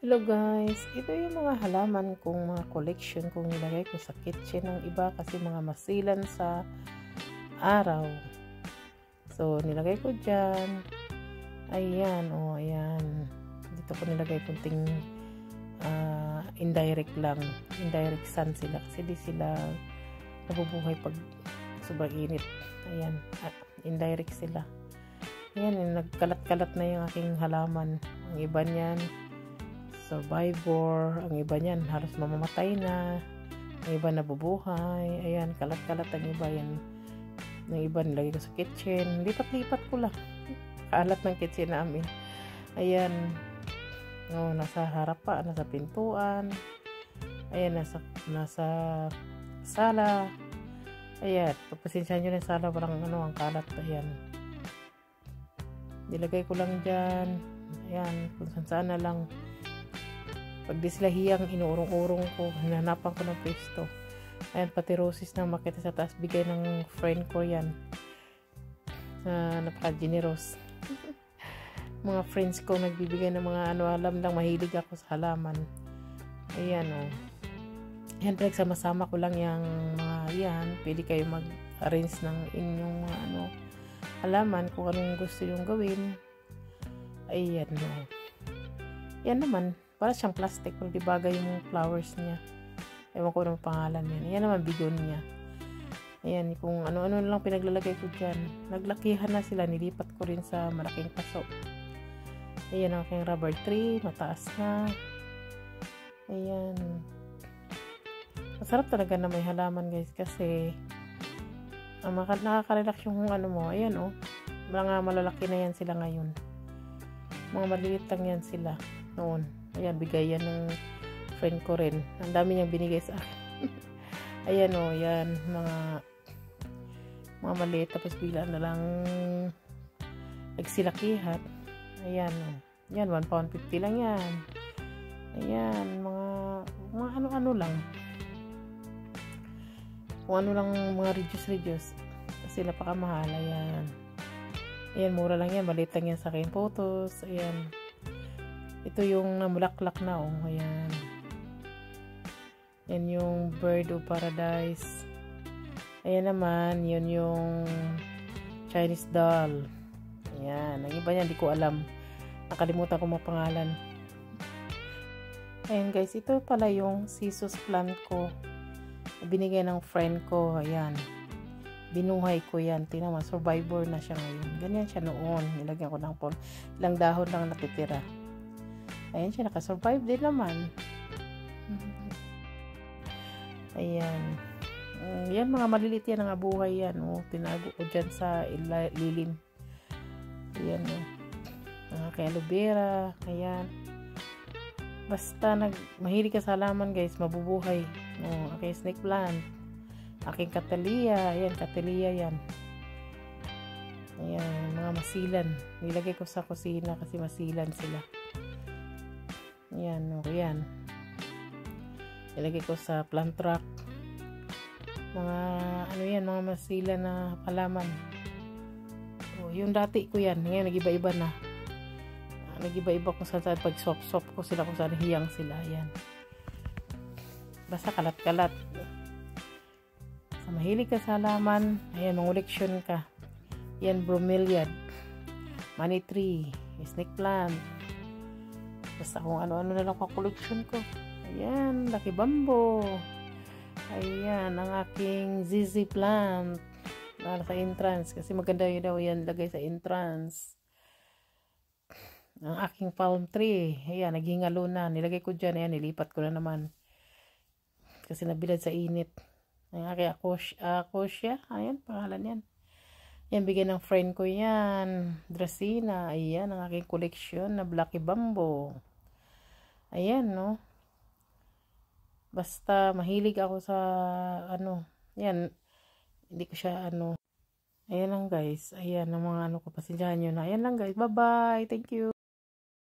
Hello guys, ito yung mga halaman kong mga collection kong nilagay ko sa kitchen ng iba kasi mga masilan sa araw. So nilagay ko dyan. Ayan, ayan. Dito ko nilagay kunting indirect lang. Indirect sun sila kasi di sila nabubuhay pag sobrang init. Ayan, indirect sila. Ayan, nagkalat-kalat na yung aking halaman. Ang iba niyan survivor, ang iba niyan halos mamamatay na, ang iba nabubuhay. Ayan, kalat-kalat ang iba yan. Ang iba nilagay ko sa kitchen, lipat-lipat ko lang kalat ng kitchen namin. Ayan, nasa harap pa, nasa pintuan, ayan, nasa sala. Ayan, pagpasensyahan nyo na yung sala, parang ang kalat. Ayan, nilagay ko lang dyan. Ayan, kung saan na lang. Pag di sila hiyang, inuurong-urong ko, hinahanapan ko ng pwesto. Ayan, pati roses na makita sa taas, bigay ng friend ko yan. Napaka-generous. Mga friends ko nagbibigay ng mga alam lang, mahilig ako sa halaman. Ayan, Ayan, sama-sama ko lang yung mga yan. Pwede kayo mag-arrange ng inyong mga halaman kung anong gusto yung gawin. Ayan, Yan naman. Para siyang plastic, pero di bagay yung flowers niya. Ewan ko anong pangalan yan. Yan naman, bigonia. Ayan, kung ano-ano lang pinaglalagay ko dyan. Naglakihan na sila, nilipat ko rin sa malaking paso. Ayan ang aking rubber tree, mataas na. Ayan. Masarap talaga na may halaman guys, kasi nakaka-relax yung mo. Ayan mga malalaki na yan sila ngayon. Mga maliliit lang yan sila noon. Ayan, bigay yan ng friend ko rin. Ang dami niyang binigay sa akin. Ayan yan, mga maliit, tapos bigla na lang nagsilakihan. Ayan, yan, 1 pound 50 lang yan. Ayan, mga ano lang. Kung ano lang, mga reduce. Kasi napakamahal. Ayan, mura lang yan, maliit lang yan sa akin. Photos, ayan. Ito yung namulaklak na ayan. Yan yung bird of paradise. Ayan naman, yun yung Chinese doll. Ayan, ang iba niyan, di ko alam. Nakalimutan ko mga pangalan. Ayan guys, ito pala yung scissors plant ko. Binigay ng friend ko, ayan. Binuhay ko yan. Tingnan mo, survivor na siya ngayon. Ganyan siya noon. Nilagyan ko ng ilang dahon lang natitira. Ayan siya, nakasurvive din naman. Ayan. Yan, mga malilit yan, ang buhay yan. Tinago ko dyan sa lilim. Ayan, ang aking aloe vera. Ayan. Basta mahilig ka sa halaman guys, mabubuhay. Aking snake plant. Aking catalia. Ayan, catalia yan. Ayan, mga masilan. Nilagay ko sa kusina kasi masilan sila. Ayan, yan. Ilagay ko sa plant rack. Mga, mga masila na halaman. Yung dati ko yan. Ngayon, nag-iba-iba na. Nag-iba-iba kung saan pag swap ko sila kung saan hiyang sila. Ayan. Basta kalat-kalat. Sa mahilig ka sa halaman, ayan, manguleksyon ka. Yan, bromeliad. Money tree. Snake plant. Basta kung ano-ano na lang pa-collection ko. Ayan, Lucky Bamboo. Ayan, ang aking ZZ plant. Sa entrance. Kasi maganda yun daw yan lagay sa entrance. Ang aking palm tree. Ayan, naghingalo na. Nilagay ko dyan. Ayan, nilipat ko na naman. Kasi nabilad sa init. Ang aking acacia. Ayan, pangalan yan. Ayan, bigyan ng friend ko yan. Dracena. Ayan, ang aking collection na Lucky Bamboo. Ayan, Basta, mahilig ako sa, yan, hindi ko siya, Ayan lang guys. Ayan, ang mga ko, pasensyahan nyo na. Ayan lang guys. Bye-bye. Thank you.